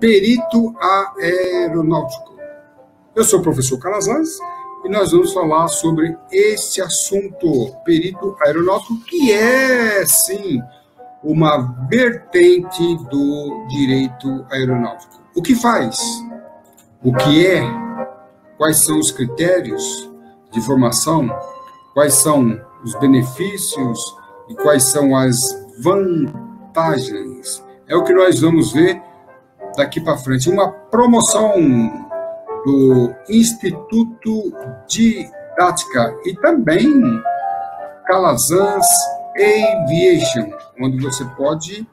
perito aeronáutico. Eu sou o professor Calazans e nós vamos falar sobre esse assunto, perito aeronáutico, que é, sim, uma vertente do direito aeronáutico. O que faz? O que é? Quais são os critérios de formação? Quais são os benefícios e quais são as vantagens? É o que nós vamos ver daqui para frente. Uma promoção do Instituto Didática e também Calazans Aviation, onde você pode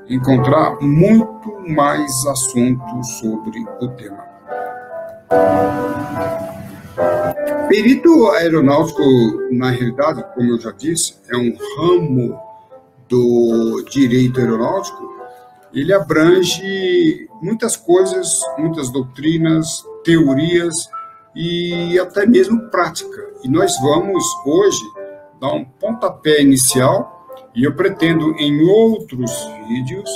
encontrar muito mais assuntos sobre o tema. Perito aeronáutico, na realidade, como eu já disse, é um ramo do direito aeronáutico. Ele abrange muitas coisas, muitas doutrinas, teorias e até mesmo prática. E nós vamos hoje dar um pontapé inicial e eu pretendo em outros vídeos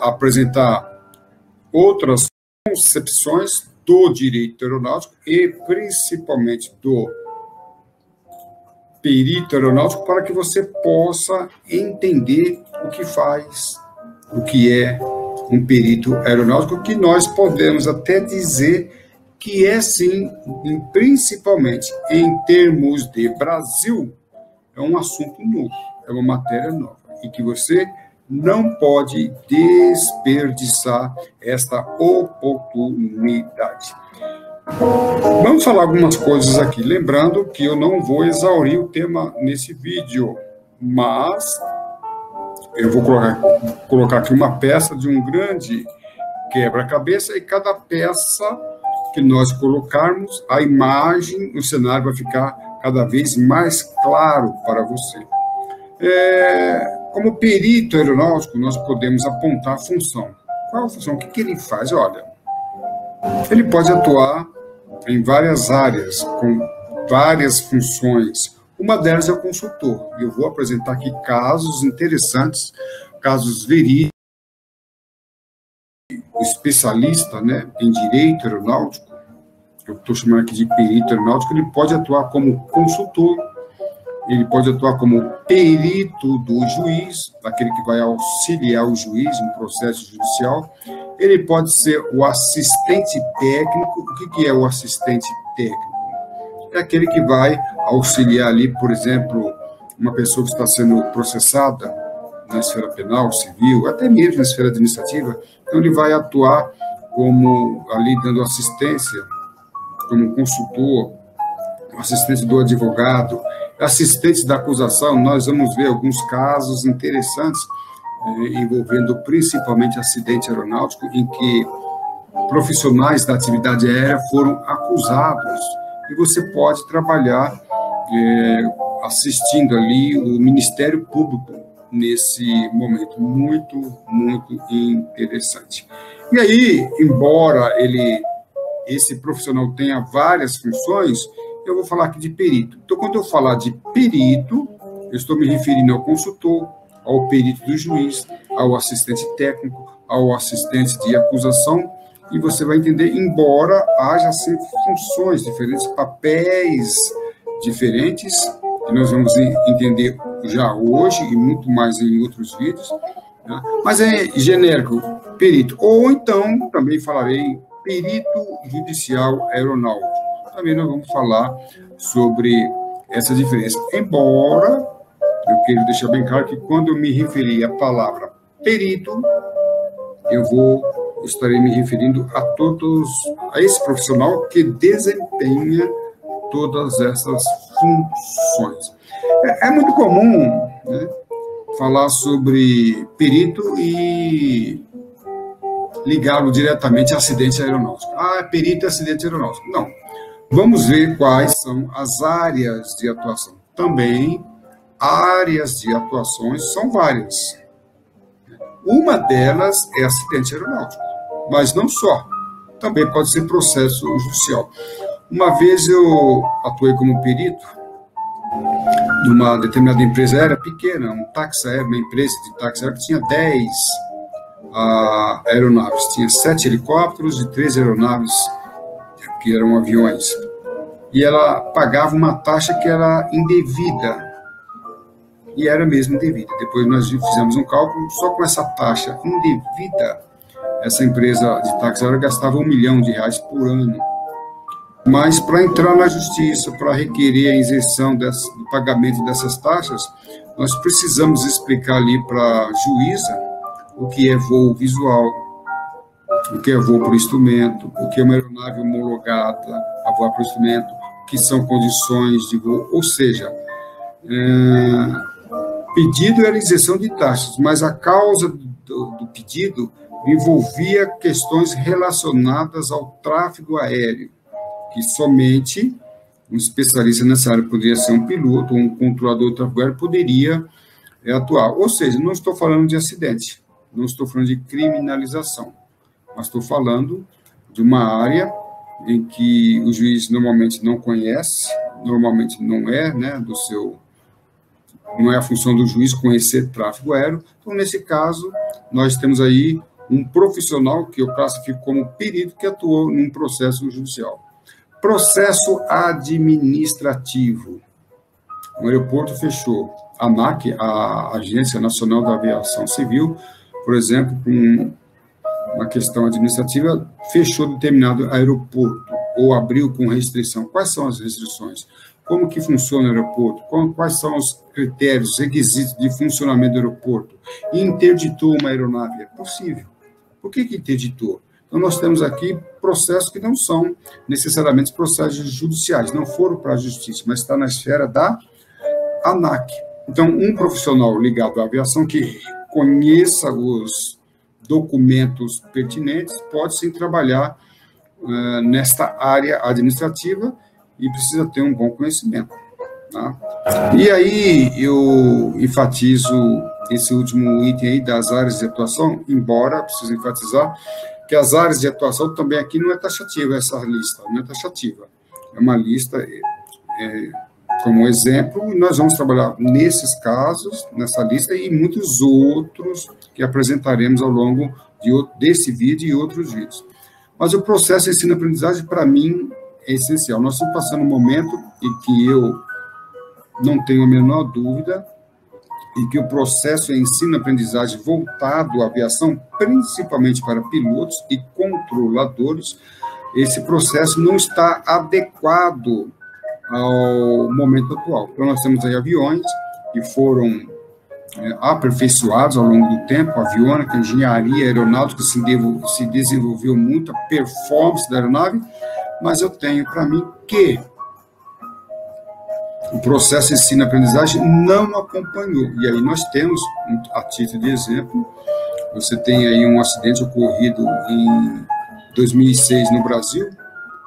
apresentar outras concepções do direito aeronáutico e principalmente do perito aeronáutico para que você possa entender o que faz, o que é um perito aeronáutico, que nós podemos até dizer que é sim, principalmente em termos de Brasil, é um assunto novo, é uma matéria nova, e que você não pode desperdiçar esta oportunidade. Vamos falar algumas coisas aqui, lembrando que eu não vou exaurir o tema nesse vídeo, mas eu vou colocar aqui uma peça de um grande quebra-cabeça, e cada peça que nós colocarmos, a imagem, o cenário vai ficar cada vez mais claro para você. Como perito aeronáutico, nós podemos apontar a função. Qual a função? O que ele faz? Olha, ele pode atuar em várias áreas, com várias funções. Uma delas é o consultor. Eu vou apresentar aqui casos interessantes, casos verídicos. O especialista, né, em direito aeronáutico, eu estou chamando aqui de perito aeronáutico, ele pode atuar como consultor, ele pode atuar como perito do juiz, aquele que vai auxiliar o juiz no processo judicial. Ele pode ser o assistente técnico. O que é o assistente técnico? É aquele que vai auxiliar ali, por exemplo, uma pessoa que está sendo processada na esfera penal, civil, até mesmo na esfera administrativa. Então, ele vai atuar como ali dando assistência, como consultor, assistente do advogado, assistente da acusação. Nós vamos ver alguns casos interessantes envolvendo principalmente acidente aeronáutico, em que profissionais da atividade aérea foram acusados, e você pode trabalhar assistindo ali o Ministério Público nesse momento. Muito, muito interessante. E aí, embora esse profissional tenha várias funções, eu vou falar aqui de perito. Então, quando eu falar de perito, eu estou me referindo ao consultor, ao perito do juiz, ao assistente técnico, ao assistente de acusação, e você vai entender, embora haja sempre funções diferentes, papéis diferentes, que nós vamos entender já hoje e muito mais em outros vídeos, né? Mas é genérico, perito. Ou então, também falarei perito judicial aeronáutico. Também nós vamos falar sobre essa diferença. Embora, eu quero deixar bem claro que quando eu me referir à palavra perito, estarei me referindo a esse profissional que desempenha todas essas funções. É muito comum, né, falar sobre perito e ligá-lo diretamente a acidente aeronáutico. Perito é acidente aeronáutico. Não. Vamos ver quais são as áreas de atuação. Também, áreas de atuações são várias. Uma delas é acidente aeronáutico, mas não só. Também pode ser processo judicial. Uma vez eu atuei como perito numa determinada empresa aérea pequena, um táxi aéreo, uma empresa de táxi aéreo que tinha 10 aeronaves. Tinha 7 helicópteros e 3 aeronaves, que eram aviões. E ela pagava uma taxa que era indevida. E era mesmo indevida. Depois nós fizemos um cálculo, só com essa taxa indevida, essa empresa de táxi aéreo gastava R$1 milhão por ano. Mas para entrar na justiça, para requerer a isenção do pagamento dessas taxas, nós precisamos explicar ali para a juíza o que é voo visual, o que é voo por instrumento, o que é uma aeronave homologada a voar por instrumento, o que são condições de voo, ou seja, pedido era isenção de taxas, mas a causa do pedido envolvia questões relacionadas ao tráfego aéreo, que somente um especialista nessa área, poderia ser um piloto ou um controlador do tráfego aéreo, poderia atuar. Ou seja, não estou falando de acidente, não estou falando de criminalização, mas estou falando de uma área em que o juiz normalmente não conhece, normalmente não é, né, não é a função do juiz conhecer tráfego aéreo. Então, nesse caso, nós temos aí um profissional que eu classifico como perito que atuou num processo judicial. Processo administrativo. O aeroporto fechou. A ANAC, a Agência Nacional da Aviação Civil, por exemplo, com uma questão administrativa, fechou determinado aeroporto ou abriu com restrição. Quais são as restrições? Como que funciona o aeroporto? Quais são os critérios, os requisitos de funcionamento do aeroporto? E interditou uma aeronave? É possível. Por que interditou? Então, nós temos aqui processos que não são necessariamente processos judiciais, não foram para a justiça, mas está na esfera da ANAC. Então, um profissional ligado à aviação que conheça os documentos pertinentes pode sim trabalhar nesta área administrativa e precisa ter um bom conhecimento. Tá? E aí eu enfatizo esse último item aí das áreas de atuação, embora preciso enfatizar que as áreas de atuação também aqui não é taxativa, essa lista, não é taxativa. É uma lista, como exemplo, e nós vamos trabalhar nesses casos, nessa lista, e muitos outros que apresentaremos ao longo desse vídeo e outros vídeos. Mas o processo de ensino-aprendizagem, para mim, é essencial. Nós estamos passando um momento em que eu não tenho a menor dúvida e que o processo de ensino-aprendizagem voltado à aviação, principalmente para pilotos e controladores, esse processo não está adequado ao momento atual. Então, nós temos aí aviões que foram aperfeiçoados ao longo do tempo, a aviônica, a engenharia aeronáutica se desenvolveu muito, a performance da aeronave, mas eu tenho para mim que o processo de ensino-aprendizagem não acompanhou. E aí nós temos, a título de exemplo, você tem aí um acidente ocorrido em 2006 no Brasil,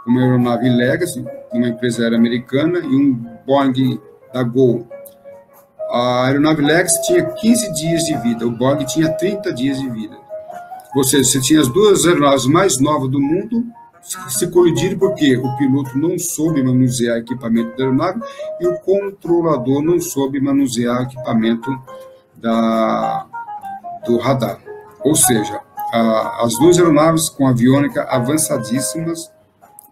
uma aeronave Legacy, uma empresa aérea americana, e um Boeing da Gol. A aeronave Legacy tinha 15 dias de vida, o Boeing tinha 30 dias de vida. Ou seja, você tinha as duas aeronaves mais novas do mundo se colidiram porque o piloto não soube manusear o equipamento da aeronave e o controlador não soube manusear o equipamento do radar. Ou seja, as duas aeronaves com aviônica avançadíssimas,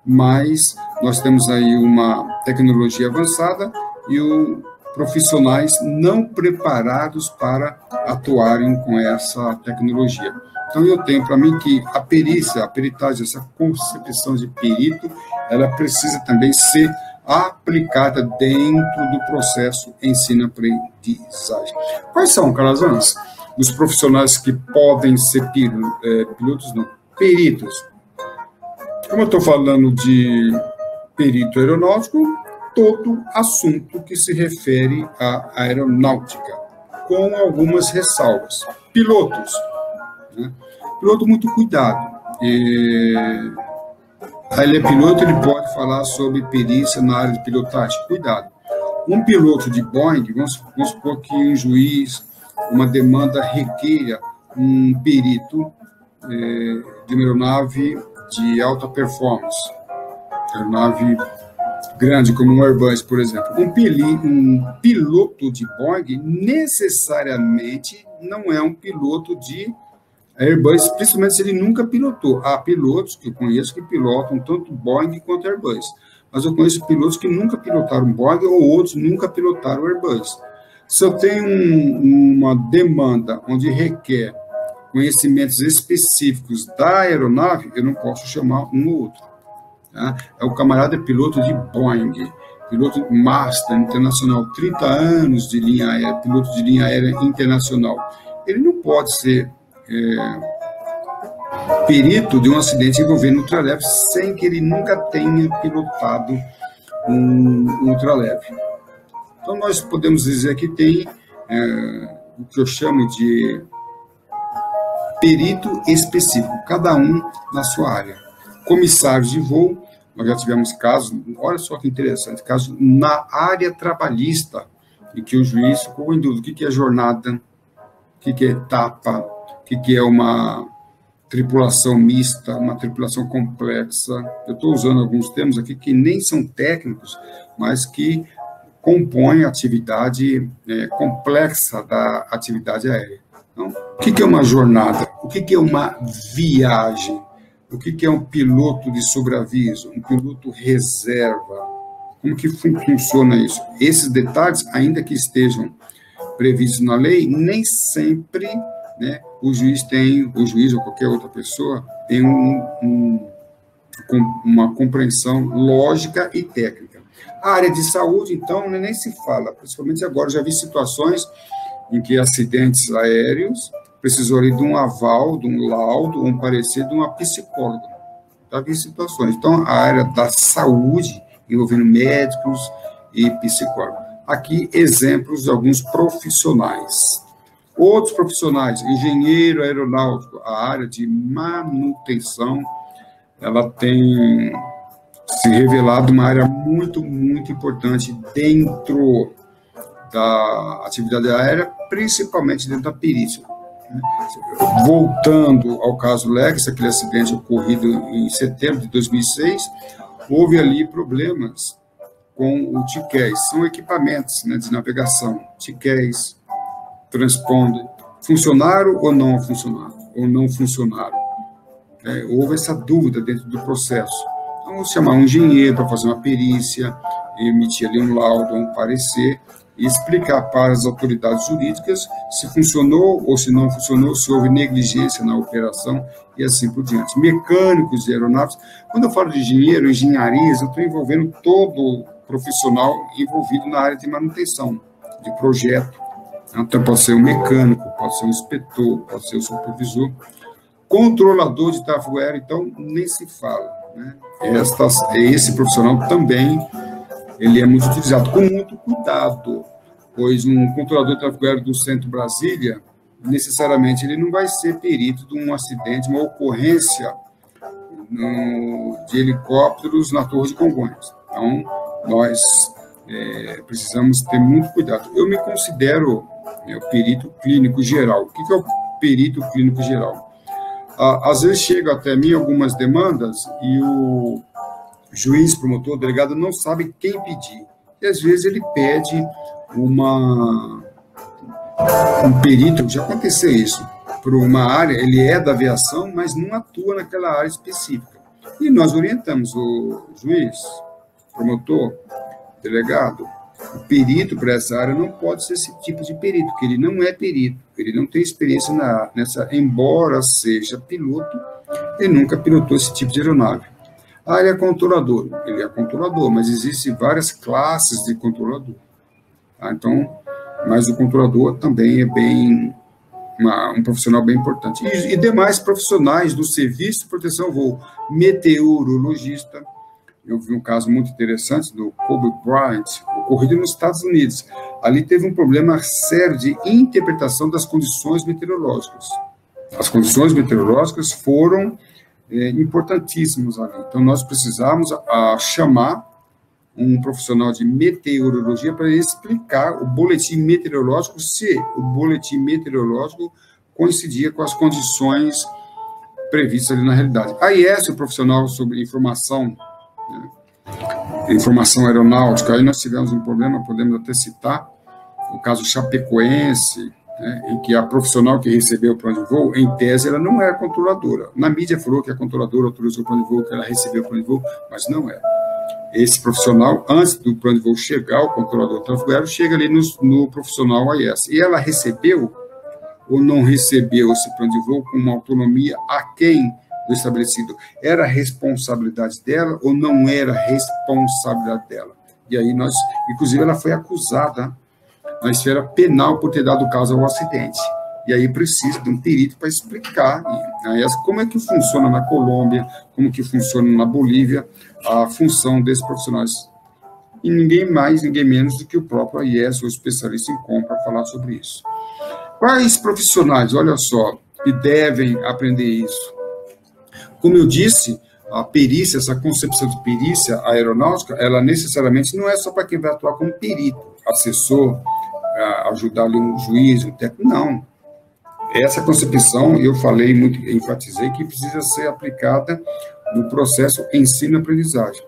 mas nós temos aí uma tecnologia avançada e profissionais não preparados para atuarem com essa tecnologia. Então, eu tenho para mim que a perícia, a peritagem, essa concepção de perito, ela precisa também ser aplicada dentro do processo ensino-aprendizagem. Quais são, Calazans, os profissionais que podem ser pilotos, não, peritos? Como eu estou falando de perito aeronáutico, todo assunto que se refere à aeronáutica, com algumas ressalvas. Pilotos, né? Piloto, muito cuidado. Ele é piloto, ele pode falar sobre perícia na área de pilotagem. Cuidado. Um piloto de Boeing, vamos supor que um juiz, uma demanda requeira um perito de uma aeronave de alta performance, aeronave grande como um Airbus, por exemplo. Um piloto de Boeing necessariamente não é um piloto de A Airbus, principalmente se ele nunca pilotou. Há pilotos que eu conheço que pilotam tanto Boeing quanto Airbus, mas eu conheço pilotos que nunca pilotaram Boeing ou outros nunca pilotaram Airbus. Se eu tenho uma demanda onde requer conhecimentos específicos da aeronave, eu não posso chamar um ou outro. Tá? É o camarada piloto de Boeing, piloto Master internacional, 30 anos de linha aérea, piloto de linha aérea internacional. Ele não pode ser perito de um acidente envolvendo ultraleve sem que ele nunca tenha pilotado um ultraleve. Então, nós podemos dizer que tem o que eu chamo de perito específico, cada um na sua área. Comissários de voo, nós já tivemos casos, olha só que interessante, casos na área trabalhista, em que o juiz ficou em dúvida, o que é jornada, o que é etapa, o que é uma tripulação mista, uma tripulação complexa. Eu estou usando alguns termos aqui que nem são técnicos, mas que compõem a atividade complexa da atividade aérea. Então, o que é uma jornada? O que é uma viagem? O que é um piloto de sobreaviso? Um piloto reserva? Como que funciona isso? Esses detalhes, ainda que estejam previstos na lei, nem sempre, né, o juiz ou qualquer outra pessoa tem uma compreensão lógica e técnica. A área de saúde, então, nem se fala, principalmente agora, já vi situações em que acidentes aéreos precisou ali de um aval, de um laudo, um parecer de uma psicóloga. Já vi situações. Então, a área da saúde, envolvendo médicos e psicólogos. Aqui, exemplos de alguns profissionais. Outros profissionais, engenheiro aeronáutico, a área de manutenção, ela tem se revelado uma área muito, muito importante dentro da atividade aérea, principalmente dentro da perícia. Voltando ao caso Legacy, aquele acidente ocorrido em setembro de 2006, houve ali problemas com o TCAS, são equipamentos, né, de navegação, TCAS, transponder, funcionaram ou não funcionaram? Houve essa dúvida dentro do processo. Então, vamos chamar um engenheiro para fazer uma perícia, emitir ali um laudo, um parecer, e explicar para as autoridades jurídicas se funcionou ou se não funcionou, se houve negligência na operação e assim por diante. Mecânicos de aeronaves, quando eu falo de engenheiro, engenharias, eu estou envolvendo todo profissional envolvido na área de manutenção, de projeto. Então, pode ser um mecânico, pode ser um inspetor, pode ser um supervisor. Controlador de tráfego aéreo, então, nem se fala, né? Esse profissional também ele é muito utilizado, com muito cuidado, pois um controlador de tráfego aéreo do Centro Brasília, necessariamente, ele não vai ser perito de um acidente, uma ocorrência de helicópteros na Torre de Congonhas. Então, nós precisamos ter muito cuidado. Eu me considero o perito clínico geral. O que é o perito clínico geral? Às vezes chega até mim algumas demandas e o juiz, promotor, delegado não sabe quem pedir. E às vezes ele pede um perito, já aconteceu isso, para uma área, ele é da aviação, mas não atua naquela área específica. E nós orientamos o juiz, promotor, delegado, o perito para essa área não pode ser esse tipo de perito, porque ele não é perito, ele não tem experiência nessa, embora seja piloto, ele nunca pilotou esse tipo de aeronave. Ah, ele é controlador, mas existem várias classes de controlador. Tá? Então, mas o controlador também é um profissional bem importante. E demais profissionais do serviço de proteção ao voo, meteorologista. Eu vi um caso muito interessante do Kobe Bryant, ocorrido nos Estados Unidos. Ali teve um problema sério de interpretação das condições meteorológicas. As condições meteorológicas foram importantíssimos ali. Então, nós precisamos chamar um profissional de meteorologia para explicar o boletim meteorológico, se o boletim meteorológico coincidia com as condições previstas ali na realidade. A IES, o profissional sobre informação aeronáutica, aí nós tivemos um problema, podemos até citar o caso Chapecoense, né, em que a profissional que recebeu o plano de voo, em tese, ela não era controladora. Na mídia falou que a controladora autorizou o plano de voo, que ela recebeu o plano de voo, mas não é. Esse profissional, antes do plano de voo chegar ao controlador do tráfego aéreo, chega ali no profissional AIS. E ela recebeu ou não recebeu esse plano de voo com uma autonomia aquém do estabelecido? Era responsabilidade dela ou não era responsabilidade dela? E aí nós, inclusive, ela foi acusada na esfera penal por ter dado causa ao acidente. E aí precisa de um perito para explicar como é que funciona na Colômbia, como que funciona na Bolívia, a função desses profissionais. E ninguém mais, ninguém menos do que o próprio AIS, o especialista em compra, falar sobre isso. Quais profissionais, olha só, que devem aprender isso? Como eu disse, a perícia, essa concepção de perícia aeronáutica, ela necessariamente não é só para quem vai atuar como perito, assessor, ajudar ali um juiz, um técnico, não. Essa concepção, eu falei muito, enfatizei que precisa ser aplicada no processo ensino-aprendizagem.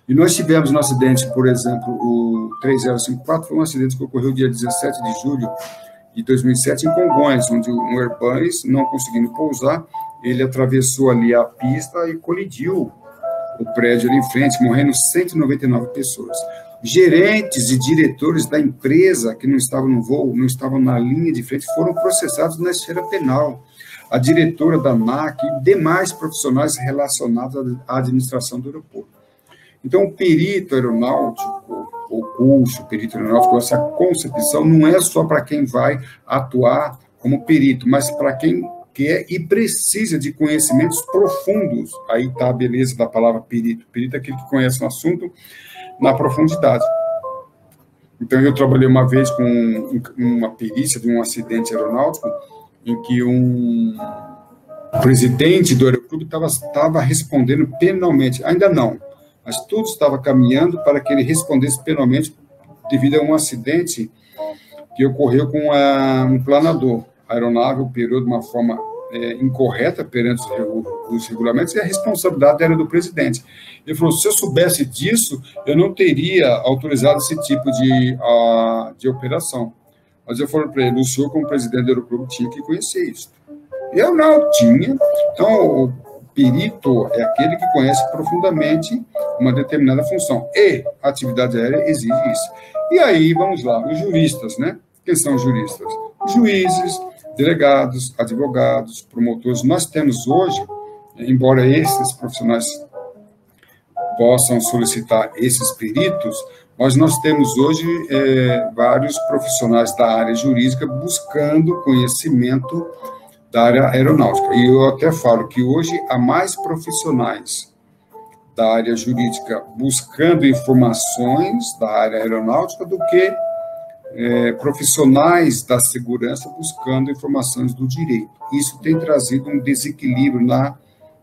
E nós tivemos um acidente, por exemplo, o 3054, foi um acidente que ocorreu dia 17 de julho de 2007 em Congonhas, onde um Airbus, não conseguindo pousar, ele atravessou ali a pista e colidiu o prédio ali em frente, morrendo 199 pessoas. Gerentes e diretores da empresa que não estavam no voo, não estavam na linha de frente, foram processados na esfera penal. A diretora da ANAC e demais profissionais relacionados à administração do aeroporto. Então, o perito aeronáutico, o curso perito aeronáutico, essa concepção não é só para quem vai atuar como perito, mas para quem quer e precisa de conhecimentos profundos. Aí está a beleza da palavra perito. Perito é aquele que conhece o assunto na profundidade. Então, eu trabalhei uma vez com uma perícia de um acidente aeronáutico em que um presidente do aeroclube estava respondendo penalmente. Ainda não, mas tudo estava caminhando para que ele respondesse penalmente devido a um acidente que ocorreu com um planador. A aeronave operou de uma forma incorreta perante os regulamentos, e a responsabilidade era do presidente. Ele falou, se eu soubesse disso, eu não teria autorizado esse tipo de operação. Mas eu falei para ele, o senhor, como presidente do aeroclube, tinha que conhecer isso. Eu não tinha. Então, o perito é aquele que conhece profundamente uma determinada função, e a atividade aérea exige isso. E aí, vamos lá, os juristas, né? Quem são os juristas? Juízes, delegados, advogados, promotores. Nós temos hoje, embora esses profissionais possam solicitar esses peritos, mas nós temos hoje vários profissionais da área jurídica buscando conhecimento da área aeronáutica. E eu até falo que hoje há mais profissionais da área jurídica buscando informações da área aeronáutica do que profissionais da segurança buscando informações do direito. Isso tem trazido um desequilíbrio na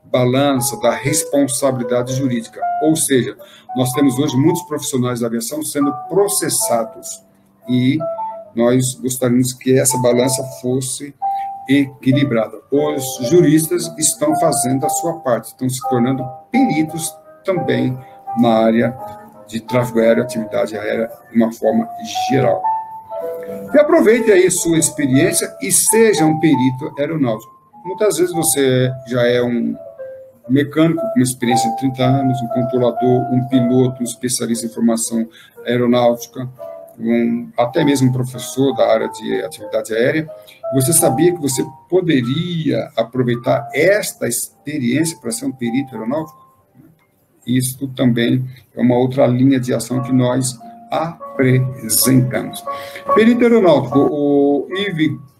balança da responsabilidade jurídica. Ou seja, nós temos hoje muitos profissionais da aviação sendo processados e nós gostaríamos que essa balança fosse equilibrada. Os juristas estão fazendo a sua parte, estão se tornando peritos também na área de tráfego aéreo, atividade aérea, de uma forma geral. E aproveite aí sua experiência e seja um perito aeronáutico. Muitas vezes você já é um mecânico com uma experiência de 30 anos, um controlador, um piloto, um especialista em formação aeronáutica, até mesmo um professor da área de atividade aérea. Você sabia que você poderia aproveitar esta experiência para ser um perito aeronáutico? Isso também é uma outra linha de ação que nós apresentamos. Perito aeronáutico, o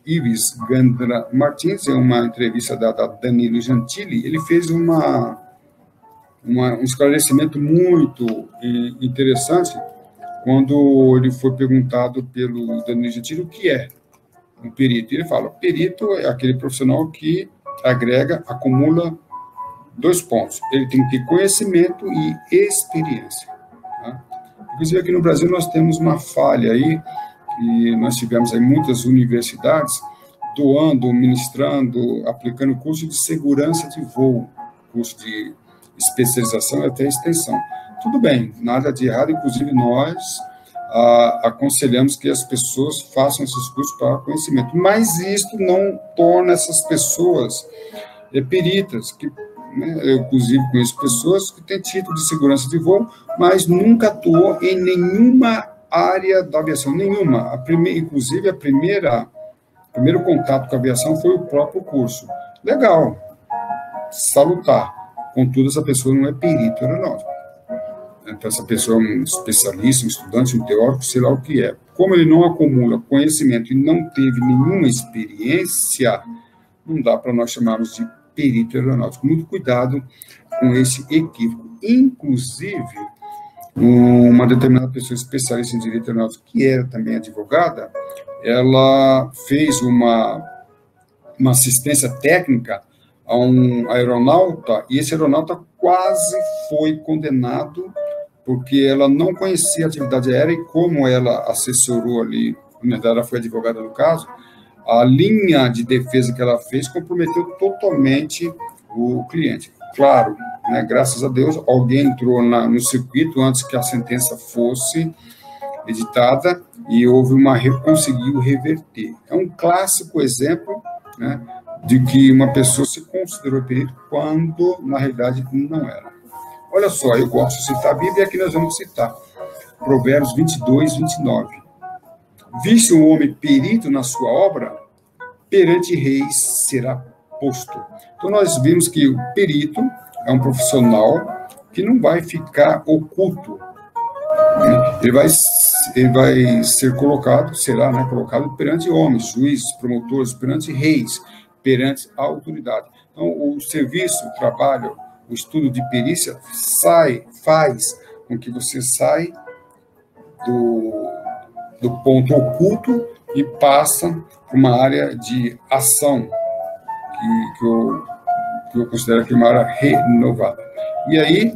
Ives Gandra Martins, em uma entrevista dada a Danilo Gentili, ele fez um esclarecimento muito interessante quando ele foi perguntado pelo Danilo Gentili o que é um perito. Ele fala, perito é aquele profissional que agrega, acumula 2 pontos. Ele tem que ter conhecimento e experiência. Tá? Inclusive, aqui no Brasil, nós temos uma falha aí, e nós tivemos aí muitas universidades doando, ministrando, aplicando curso de segurança de voo, curso de especialização e até extensão. Tudo bem, nada de errado, inclusive nós aconselhamos que as pessoas façam esses cursos para conhecimento, mas isto não torna essas pessoas peritas, que, né, eu, inclusive, conheço pessoas que têm título de segurança de voo, mas nunca atuou em nenhuma área da aviação, nenhuma. Inclusive, o primeiro contato com a aviação foi o próprio curso. Legal, salutar. Contudo, essa pessoa não é perito aeronáutico. Então, essa pessoa é um especialista, um estudante, um teórico, sei lá o que é. Como ele não acumula conhecimento e não teve nenhuma experiência, não dá para nós chamarmos de perito aeronáutico. Muito cuidado com esse equívoco. Inclusive, uma determinada pessoa especialista em direito aeronáutico, que era também advogada, ela fez uma assistência técnica a um aeronauta, e esse aeronauta quase foi condenado porque ela não conhecia a atividade aérea e como ela assessorou ali, na verdade ela foi advogada no caso, a linha de defesa que ela fez comprometeu totalmente o cliente. Claro, né, graças a Deus, alguém entrou no circuito antes que a sentença fosse editada e conseguiu reverter. É um clássico exemplo, né, de que uma pessoa se considerou perito quando, na realidade, não era. Olha só, eu gosto de citar a Bíblia, e aqui nós vamos citar Provérbios 22, 29. Viste um homem perito na sua obra, perante reis será posto. Então, nós vimos que o perito é um profissional que não vai ficar oculto. Ele vai ser colocado, será, né, colocado perante homens, juízes, promotores, perante reis, perante a autoridade. Então, o serviço, o trabalho, o estudo de perícia faz com que você saia do ponto oculto e passa para uma área de ação, que eu considero que é uma área renovada. E aí,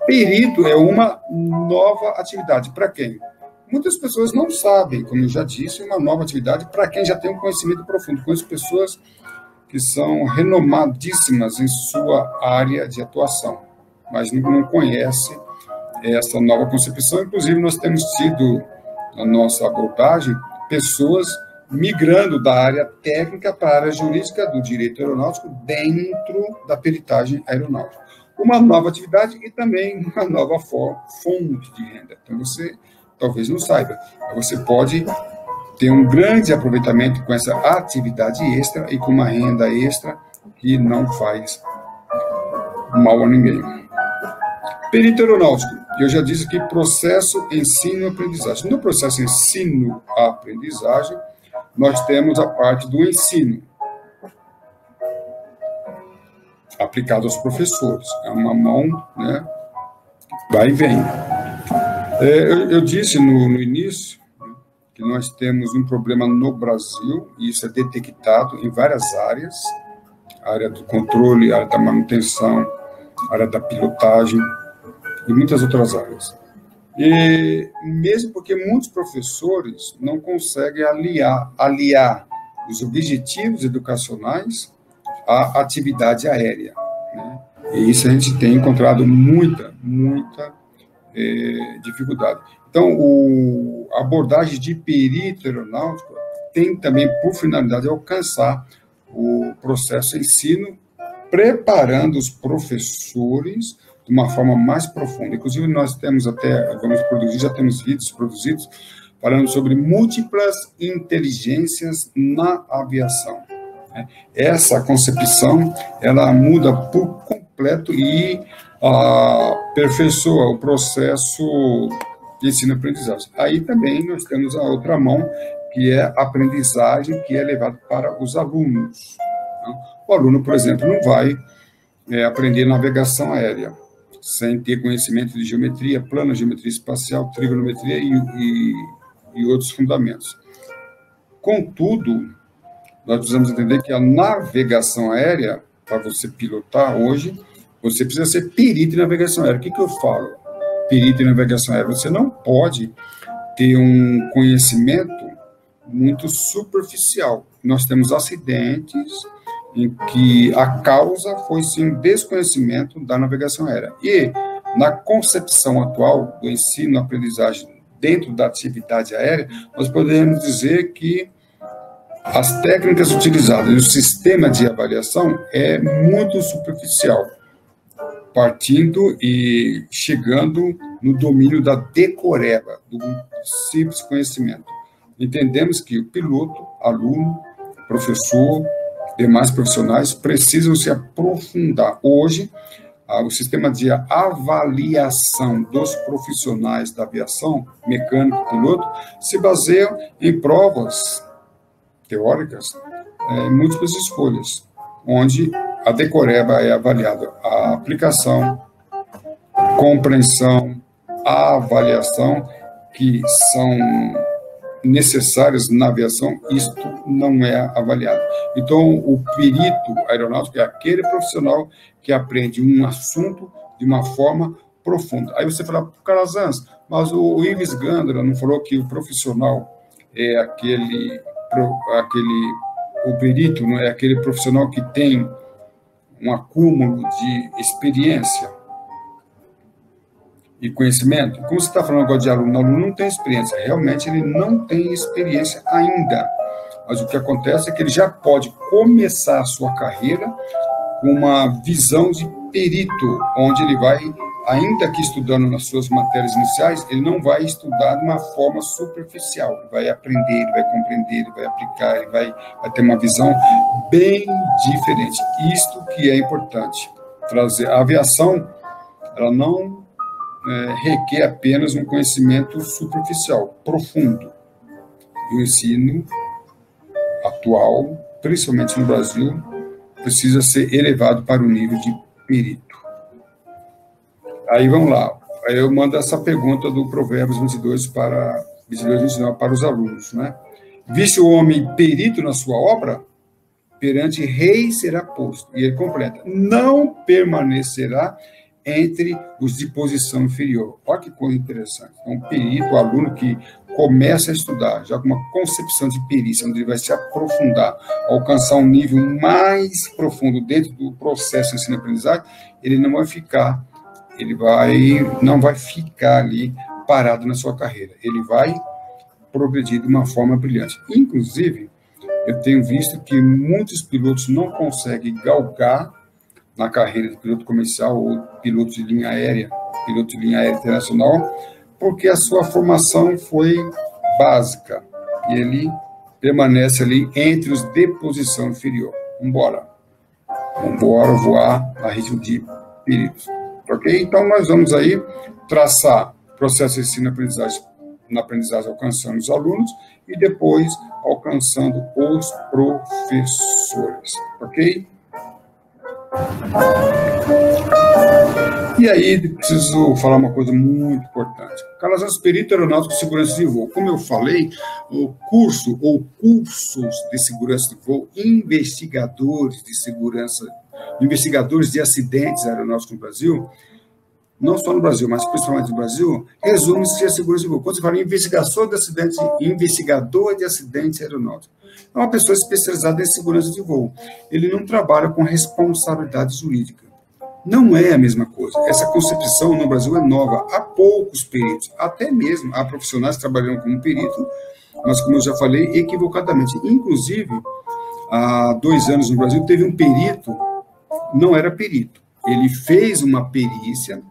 perito é uma nova atividade. Para quem? Muitas pessoas não sabem, como eu já disse, é uma nova atividade para quem já tem um conhecimento profundo. Conheço pessoas que são renomadíssimas em sua área de atuação, mas não conhece essa nova concepção. Inclusive, nós temos tido, na nossa abordagem, pessoas migrando da área técnica para a área jurídica do direito aeronáutico dentro da peritagem aeronáutica. Uma nova atividade e também uma nova fonte de renda. Então, você talvez não saiba, mas você pode ter um grande aproveitamento com essa atividade extra e com uma renda extra que não faz mal a ninguém. Perito aeronáutico. Eu já disse que processo ensino-aprendizagem. No processo ensino-aprendizagem, nós temos a parte do ensino, aplicado aos professores. É uma mão, né, vai e vem. Eu disse no início que nós temos um problema no Brasil, e isso é detectado em várias áreas, área do controle, área da manutenção, área da pilotagem, e muitas outras áreas. E mesmo porque muitos professores não conseguem aliar os objetivos educacionais à atividade aérea, né? E isso a gente tem encontrado muita dificuldade. Então, a abordagem de perito aeronáutico tem também por finalidade alcançar o processo ensino, preparando os professores de uma forma mais profunda. Inclusive, nós temos já temos vídeos produzidos falando sobre múltiplas inteligências na aviação. Essa concepção, ela muda por completo e aperfeiçoa o processo de ensino-aprendizagem. Aí também nós temos a outra mão, que é a aprendizagem, que é levada para os alunos. O aluno, por exemplo, não vai aprender navegação aérea sem ter conhecimento de geometria plana, geometria espacial, trigonometria e outros fundamentos. Contudo, nós precisamos entender que a navegação aérea, para você pilotar hoje, você precisa ser perito em navegação aérea. O que eu falo? Perito em navegação aérea. Você não pode ter um conhecimento muito superficial. Nós temos acidentes em que a causa foi, sim, desconhecimento da navegação aérea. E, na concepção atual do ensino-aprendizagem dentro da atividade aérea, nós podemos dizer que as técnicas utilizadas no sistema de avaliação é muito superficial, partindo e chegando no domínio da decoreba, do simples conhecimento. Entendemos que o piloto, aluno, professor, demais profissionais precisam se aprofundar. Hoje, o sistema de avaliação dos profissionais da aviação, mecânico, piloto, se baseia em provas teóricas, múltiplas escolhas, onde a decoreba é avaliada a aplicação, compreensão, a avaliação, que são necessárias na aviação, isto não é avaliado. Então, o perito aeronáutico é aquele profissional que aprende um assunto de uma forma profunda. Aí você fala, Calazans, mas o Ives Gandra não falou que o profissional é o perito, não é aquele profissional que tem um acúmulo de experiência e conhecimento? Como você está falando agora de aluno, o aluno não tem experiência, realmente ele não tem experiência ainda, mas o que acontece é que ele já pode começar a sua carreira com uma visão de perito, onde ele vai, ainda que estudando nas suas matérias iniciais, ele não vai estudar de uma forma superficial, ele vai aprender, ele vai compreender, ele vai aplicar, ele vai ter uma visão bem diferente. Isto que é importante, trazer. A aviação, ela não requer apenas um conhecimento superficial, profundo. E o ensino atual, principalmente no Brasil, precisa ser elevado para o nível de perito. Aí vamos lá. Aí eu mando essa pergunta do Provérbios 22 para 29 para os alunos, né? Viste o homem perito na sua obra? Perante rei será posto. E ele completa: não permanecerá entre os de posição inferior. Olha que coisa interessante. Então, um perito, o aluno que começa a estudar, já com uma concepção de perícia, onde ele vai se aprofundar, alcançar um nível mais profundo dentro do processo de ensino-aprendizagem, ele não vai ficar ali parado na sua carreira. Ele vai progredir de uma forma brilhante. Inclusive, eu tenho visto que muitos pilotos não conseguem galgar na carreira de piloto comercial ou piloto de linha aérea internacional, porque a sua formação foi básica e ele permanece ali entre os de posição inferior. Vamos voar a ritmo de peritos. Ok? Então, nós vamos aí traçar o processo de ensino-aprendizagem na aprendizagem alcançando os alunos e depois alcançando os professores. Ok? E aí, preciso falar uma coisa muito importante. Calazans, perito aeronáutico de segurança de voo. Como eu falei, o curso ou cursos de segurança de voo, investigadores de acidentes aeronáuticos no Brasil, não só no Brasil, mas principalmente no Brasil, resume-se a segurança de voo. Quando você fala investigador de acidentes aeronáuticos, é uma pessoa especializada em segurança de voo. Ele não trabalha com responsabilidade jurídica. Não é a mesma coisa. Essa concepção no Brasil é nova. Há poucos peritos, até mesmo há profissionais trabalhando como perito, mas, como eu já falei, equivocadamente. Inclusive, há 2 anos no Brasil, teve um perito, não era perito. Ele fez uma perícia,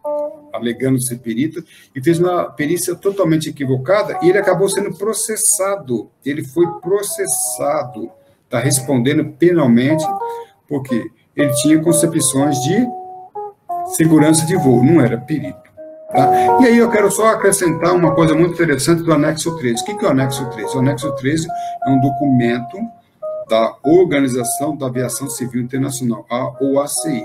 alegando ser perito, e fez uma perícia totalmente equivocada, e ele acabou sendo processado. Ele foi processado, está respondendo penalmente, porque ele tinha concepções de segurança de voo, não era perito. Tá? E aí eu quero só acrescentar uma coisa muito interessante do anexo 13. O que é o anexo 13? O anexo 13 é um documento da Organização da Aviação Civil Internacional, a OACI.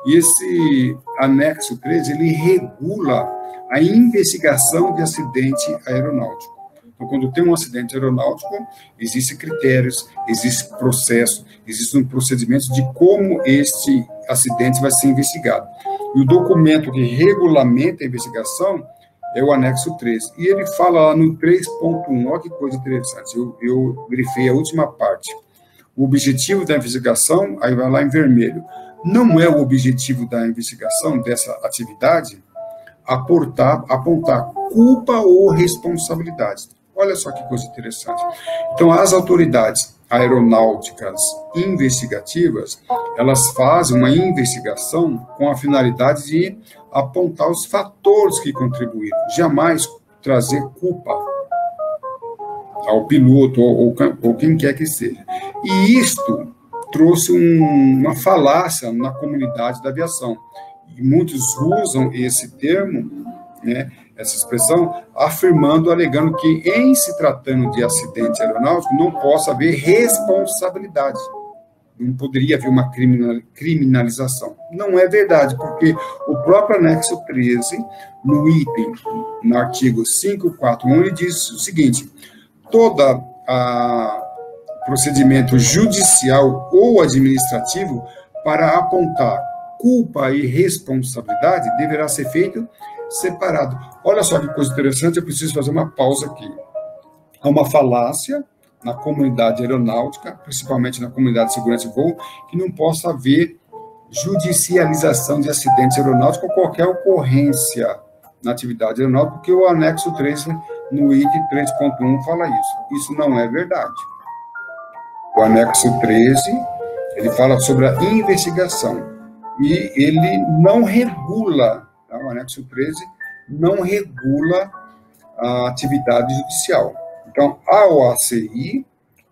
E esse anexo 13, ele regula a investigação de acidente aeronáutico. Então, quando tem um acidente aeronáutico, existem critérios, existe processo, existem procedimentos de como este acidente vai ser investigado. E o documento que regulamenta a investigação é o anexo 13. E ele fala lá no 3.1, olha que coisa interessante, eu grifei a última parte. O objetivo da investigação, aí vai lá em vermelho, não é o objetivo da investigação dessa atividade apontar culpa ou responsabilidade. Olha só que coisa interessante. Então, as autoridades aeronáuticas investigativas, elas fazem uma investigação com a finalidade de apontar os fatores que contribuíram, jamais trazer culpa ao piloto ou quem quer que seja. E isto trouxe uma falácia na comunidade da aviação. E muitos usam esse termo, né, essa expressão, alegando que, em se tratando de acidente aeronáutico, não possa haver responsabilidade. Não poderia haver uma criminalização. Não é verdade, porque o próprio anexo 13, no artigo 541, ele diz o seguinte: todo procedimento judicial ou administrativo para apontar culpa e responsabilidade deverá ser feito separado. Olha só que coisa interessante, eu preciso fazer uma pausa aqui. Há uma falácia na comunidade aeronáutica, principalmente na comunidade de segurança de voo, que não possa haver judicialização de acidentes aeronáuticos ou qualquer ocorrência na atividade aeronáutica, porque o anexo 13, no item 3.1, fala isso. Isso não é verdade. O anexo 13, ele fala sobre a investigação, e ele não regula, tá? O anexo 13 não regula a atividade judicial. Então, a OACI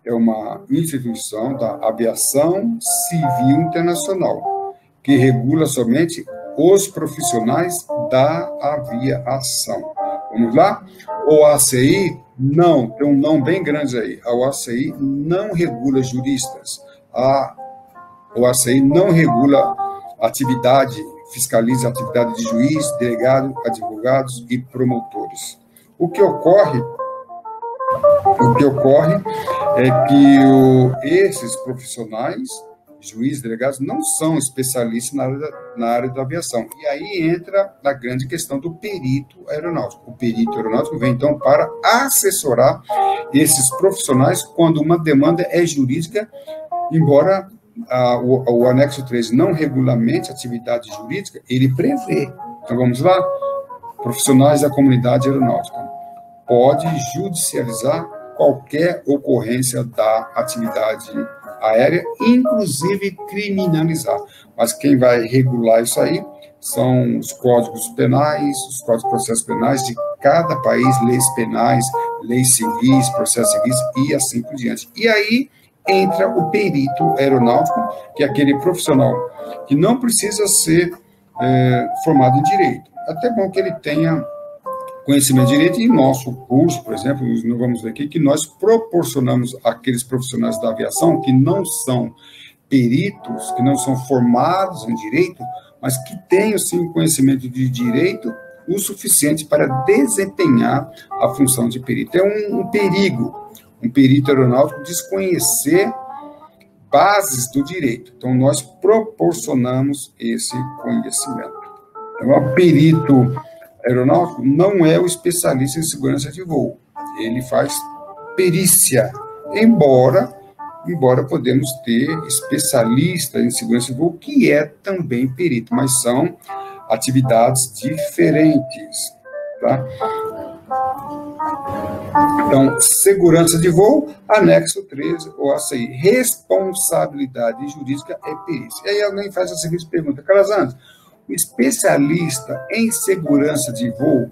é uma instituição da aviação civil internacional, que regula somente os profissionais da aviação. Vamos lá? OACI não, tem um não bem grande aí. A OACI não regula juristas. A OACI não regula atividade, fiscaliza a atividade de juiz, delegado, advogados e promotores. O que ocorre é que esses profissionais, juízes, delegados, não são especialistas na área da aviação. E aí entra a grande questão do perito aeronáutico. O perito aeronáutico vem, então, para assessorar esses profissionais quando uma demanda é jurídica, embora o anexo 13 não regulamente a atividade jurídica, ele prevê. Então, vamos lá? Profissionais da comunidade aeronáutica pode judicializar qualquer ocorrência da atividade aérea, inclusive criminalizar. Mas quem vai regular isso aí são os códigos penais, os códigos de processos penais de cada país, leis penais, leis civis, processos civis e assim por diante. E aí entra o perito aeronáutico, que é aquele profissional que não precisa ser formado em direito. É até bom que ele tenha conhecimento de direito, e em nosso curso, por exemplo, nós vamos ver aqui que nós proporcionamos àqueles profissionais da aviação que não são peritos, que não são formados em direito, mas que tenham, sim, conhecimento de direito o suficiente para desempenhar a função de perito. É um perigo, um perito aeronáutico desconhecer bases do direito. Então, nós proporcionamos esse conhecimento. Então, o perito aeronáutico não é o especialista em segurança de voo. Ele faz perícia, embora podemos ter especialista em segurança de voo que é também perito, mas são atividades diferentes, tá? Então, segurança de voo, anexo 13, OACI, responsabilidade jurídica é perícia. E aí alguém faz a seguinte pergunta: Calazans, o especialista em segurança de voo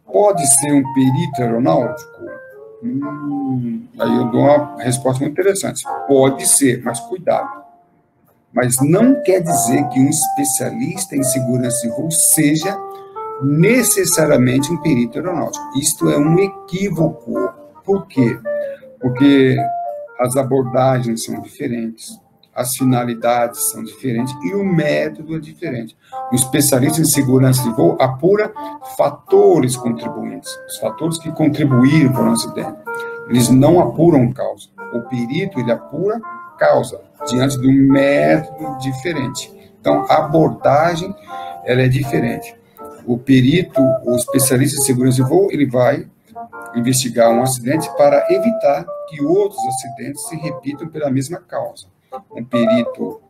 pode ser um perito aeronáutico? Aí eu dou uma resposta muito interessante. Pode ser, mas cuidado. Mas não quer dizer que um especialista em segurança de voo seja necessariamente um perito aeronáutico. Isto é um equívoco. Por quê? Porque as abordagens são diferentes, as finalidades são diferentes e o método é diferente. O especialista em segurança de voo apura fatores contribuintes, os fatores que contribuíram para o acidente. Eles não apuram causa. O perito, ele apura causa, diante de um método diferente. Então, a abordagem, ela é diferente. O perito, o especialista em segurança de voo, ele vai investigar um acidente para evitar que outros acidentes se repitam pela mesma causa. Um perito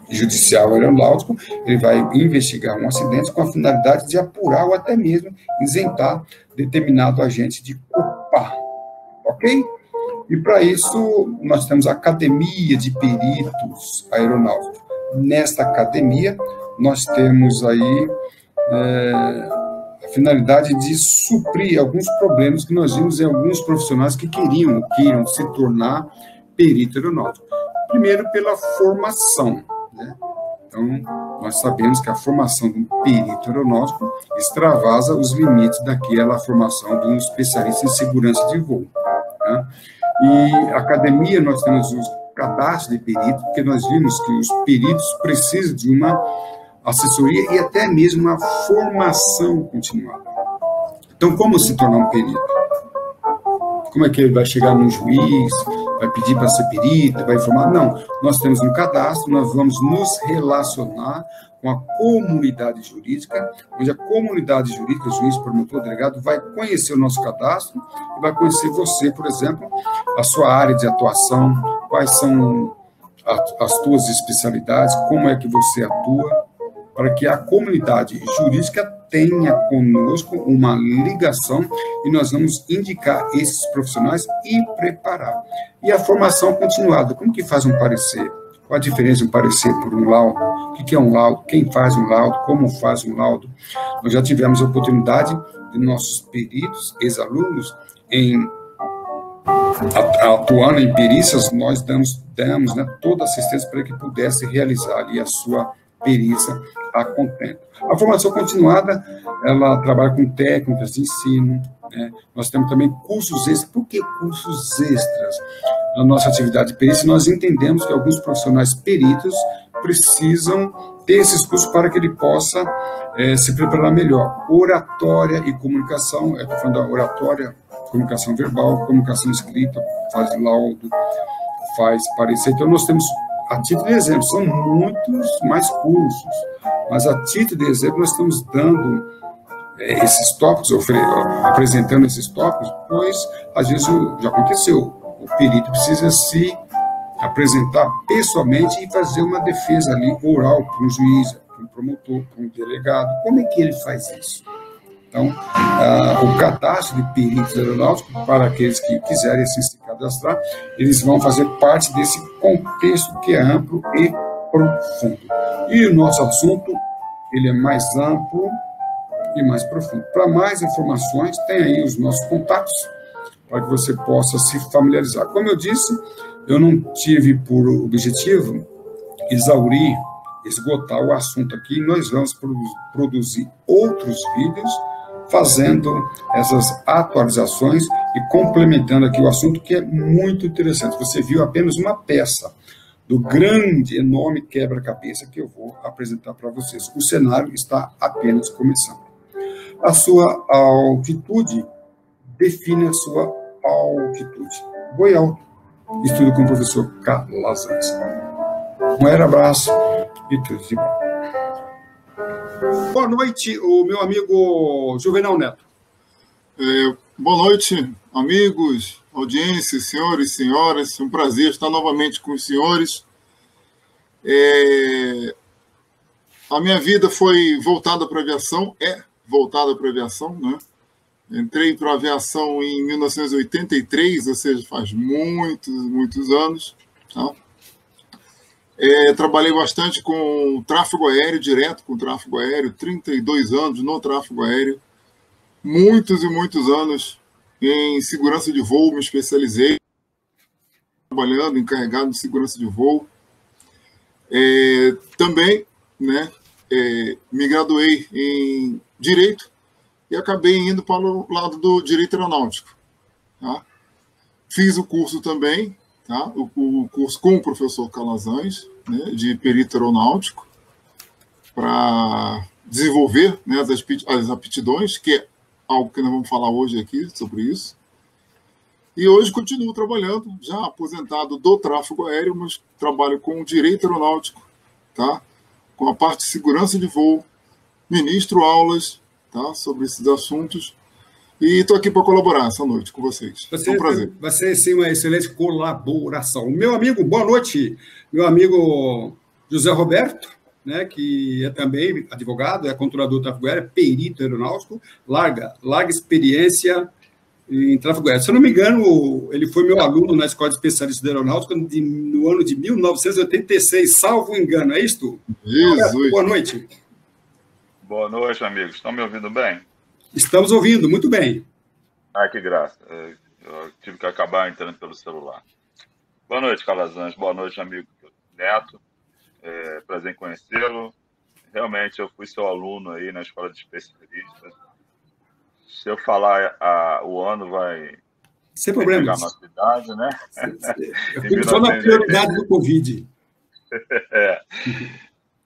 judicial aeronáutico, ele vai investigar um acidente com a finalidade de apurar ou até mesmo isentar determinado agente de culpa, ok? E para isso, nós temos a Academia de Peritos Aeronáuticos. Nesta academia, nós temos aí a finalidade de suprir alguns problemas que nós vimos em alguns profissionais que queiram se tornar perito aeronáutico. Primeiro, pela formação, né? Então, nós sabemos que a formação de um perito aeronáutico extravasa os limites daquela formação de um especialista em segurança de voo, né? E a academia, nós temos os cadastros de perito, porque nós vimos que os peritos precisam de uma assessoria e até mesmo uma formação continuada. Então, como se tornar um perito? Como é que ele vai chegar num juiz, vai pedir para ser perito, vai informar? Não, nós temos um cadastro, nós vamos nos relacionar com a comunidade jurídica, onde a comunidade jurídica, juiz, promotor, delegado, vai conhecer o nosso cadastro e vai conhecer você, por exemplo, a sua área de atuação, quais são as tuas especialidades, como é que você atua, para que a comunidade jurídica tenha conosco uma ligação e nós vamos indicar esses profissionais e preparar. E a formação continuada, como que faz um parecer? Qual a diferença de um parecer por um laudo? O que é um laudo? Quem faz um laudo? Como faz um laudo? Nós já tivemos a oportunidade de nossos peritos, ex-alunos, atuando em perícias, nós damos né, toda a assistência para que pudesse realizar ali a sua perícia a contento. A formação continuada, ela trabalha com técnicas de ensino, né? Nós temos também cursos extras. Por que cursos extras? Na nossa atividade de perícia, nós entendemos que alguns profissionais peritos precisam ter esses cursos para que ele possa se preparar melhor. Oratória e comunicação, estou falando da oratória, comunicação verbal, comunicação escrita, faz laudo, faz parecer. Então, nós temos, a título de exemplo, são muitos mais cursos, mas a título de exemplo nós estamos dando esses tópicos, apresentando esses tópicos, pois às vezes já aconteceu, o perito precisa se apresentar pessoalmente e fazer uma defesa ali oral para um juiz, para um promotor, para um delegado. Como é que ele faz isso? Então, o cadastro de peritos aeronáuticos, para aqueles que quiserem se cadastrar, eles vão fazer parte desse contexto que é amplo e profundo. E o nosso assunto, ele é mais amplo e mais profundo. Para mais informações, tem aí os nossos contatos, para que você possa se familiarizar. Como eu disse, eu não tive por objetivo esgotar o assunto aqui. Nós vamos produzir outros vídeos fazendo essas atualizações e complementando aqui o assunto, que é muito interessante. Você viu apenas uma peça do grande, enorme quebra-cabeça que eu vou apresentar para vocês. O cenário está apenas começando. A sua altitude define a sua altitude. Boi alto. Estudo com o professor Calazans. Um abraço e tudo de bom. Boa noite, o meu amigo Juvenal Neto. Boa noite, amigos, audiência, senhores e senhoras. É um prazer estar novamente com os senhores. A minha vida foi voltada para a aviação, voltada para a aviação, né? Entrei para a aviação em 1983, ou seja, faz muitos anos, tá? Trabalhei bastante com tráfego aéreo, direto com tráfego aéreo, 32 anos no tráfego aéreo, muitos e muitos anos em segurança de voo, me especializei, trabalhando, encarregado de segurança de voo. Também, né, me graduei em Direito e acabei indo para o lado do Direito Aeronáutico. Tá? Fiz o curso também, tá? O curso com o professor Calazans, né, de Perito Aeronáutico, para desenvolver, né, as aptidões, que é algo que nós vamos falar hoje aqui sobre isso. E hoje continuo trabalhando, já aposentado do tráfego aéreo, mas trabalho com o Direito Aeronáutico, tá? Com a parte de segurança de voo, ministro aulas, tá, sobre esses assuntos. E estou aqui para colaborar essa noite com vocês. É um prazer. Vai ser sim, uma excelente colaboração. Meu amigo, boa noite. Meu amigo José Roberto, né, que é também advogado, é controlador do tráfego aéreo, perito aeronáutico, larga experiência em tráfego aéreo. Se eu não me engano, ele foi meu aluno na Escola de Especialistas de Aeronáutica no ano de 1986, salvo engano, é isto? Jesus! Boa noite. Boa noite, amigos. Estão me ouvindo bem? Estamos ouvindo, muito bem. Ah, que graça. Eu tive que acabar entrando pelo celular. Boa noite, Calazans. Boa noite, amigo Neto. Prazer em conhecê-lo. Realmente, eu fui seu aluno aí na Escola de Especialistas. Se eu falar o ano, vai... Sem problema. A nossa idade, né? Eu estou na prioridade do Covid.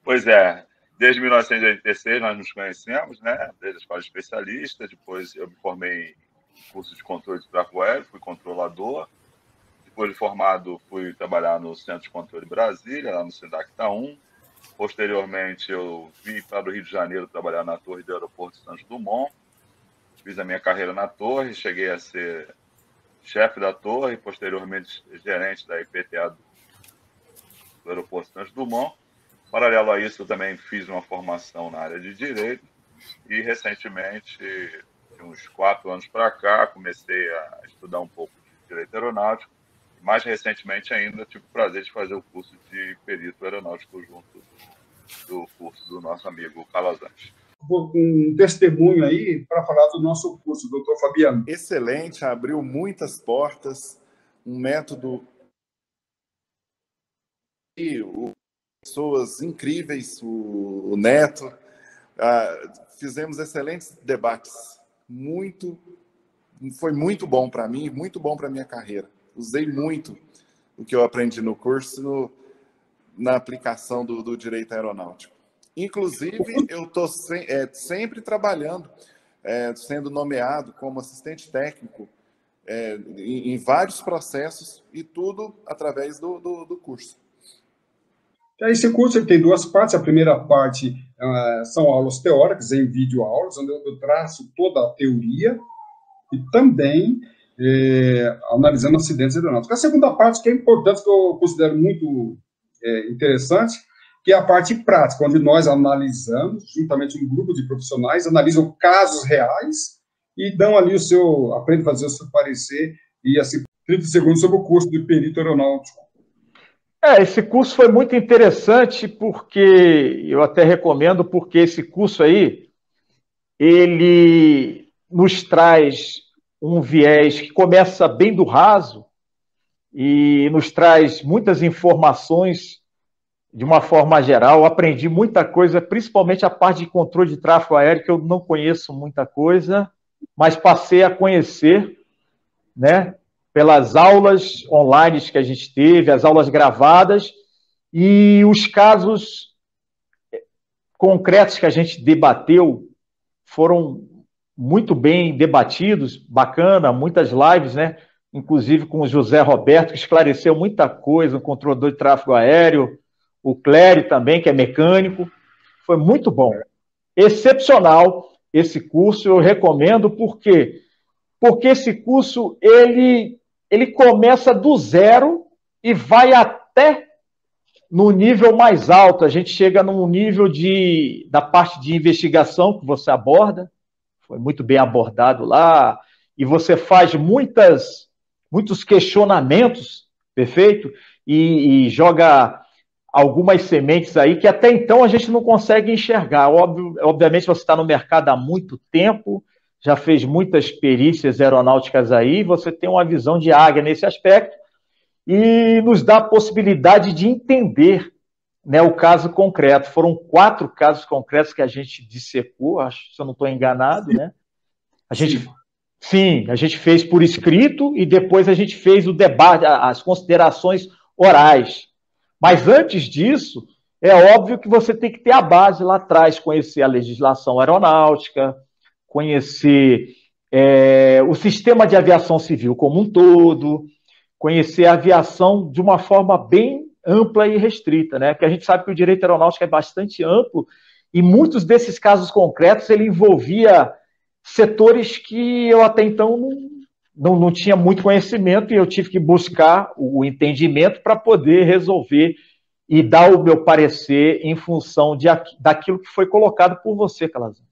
Pois é. Desde 1986 nós nos conhecemos, né? Desde a Escola de Especialistas. Depois eu me formei em curso de controle de tráfego aéreo, fui controlador. Depois de formado, fui trabalhar no Centro de Controle Brasília, lá no SINDAC-TAA 1. Posteriormente, eu vim para o Rio de Janeiro trabalhar na torre do aeroporto de Santos Dumont. Fiz a minha carreira na torre, cheguei a ser chefe da torre, posteriormente gerente da IPTA do aeroporto de Santos Dumont. Paralelo a isso, eu também fiz uma formação na área de Direito e, recentemente, de uns 4 anos para cá, comecei a estudar um pouco de Direito Aeronáutico. Mais recentemente ainda, tive o prazer de fazer o curso de Perito Aeronáutico junto do curso do nosso amigo Calazans. Um testemunho aí para falar do nosso curso, doutor Fabiano. Excelente, abriu muitas portas, um método e pessoas incríveis, o Neto, fizemos excelentes debates, foi muito bom para mim, muito bom para a minha carreira. Usei muito o que eu aprendi no curso na aplicação do direito aeronáutico. Inclusive, eu estou sempre trabalhando, sendo nomeado como assistente técnico em vários processos e tudo através do curso. Esse curso ele tem 2 partes. A primeira parte são aulas teóricas, em videoaulas, onde eu traço toda a teoria e também analisando acidentes aeronáuticos. A segunda parte, que é importante, que eu considero muito interessante, que é a parte prática, onde nós analisamos, juntamente com um grupo de profissionais, analisam casos reais e dão ali aprendem a fazer o seu parecer e assim, 30 segundos sobre o curso de perito aeronáutico. Esse curso foi muito interessante porque, eu até recomendo, porque esse curso aí, ele nos traz um viés que começa bem do raso e nos traz muitas informações de uma forma geral. Eu aprendi muita coisa, principalmente a parte de controle de tráfego aéreo, que eu não conheço muita coisa, mas passei a conhecer, né, pelas aulas online que a gente teve, as aulas gravadas e os casos concretos que a gente debateu foram muito bem debatidos, bacana, muitas lives, né? Inclusive com o José Roberto, que esclareceu muita coisa, o controlador de tráfego aéreo, o Clério também, que é mecânico. Foi muito bom. Excepcional esse curso, eu recomendo, porque esse curso ele começa do zero e vai até no nível mais alto. A gente chega num nível da parte de investigação que você aborda, foi muito bem abordado lá, e você faz muitos questionamentos, perfeito? E joga algumas sementes aí que até então a gente não consegue enxergar. Obviamente você está no mercado há muito tempo, já fez muitas perícias aeronáuticas aí, você tem uma visão de águia nesse aspecto e nos dá a possibilidade de entender, né, o caso concreto. Foram 4 casos concretos que a gente dissecou, acho, se eu não estou enganado, né? A gente fez por escrito e depois a gente fez o debate, as considerações orais. Mas antes disso, é óbvio que você tem que ter a base lá atrás, conhecer a legislação aeronáutica, conhecer o sistema de aviação civil como um todo, conhecer a aviação de uma forma bem ampla e restrita, né? Porque a gente sabe que o direito aeronáutico é bastante amplo e muitos desses casos concretos ele envolvia setores que eu até então não tinha muito conhecimento e eu tive que buscar o entendimento para poder resolver e dar o meu parecer em função daquilo que foi colocado por você, Calazans.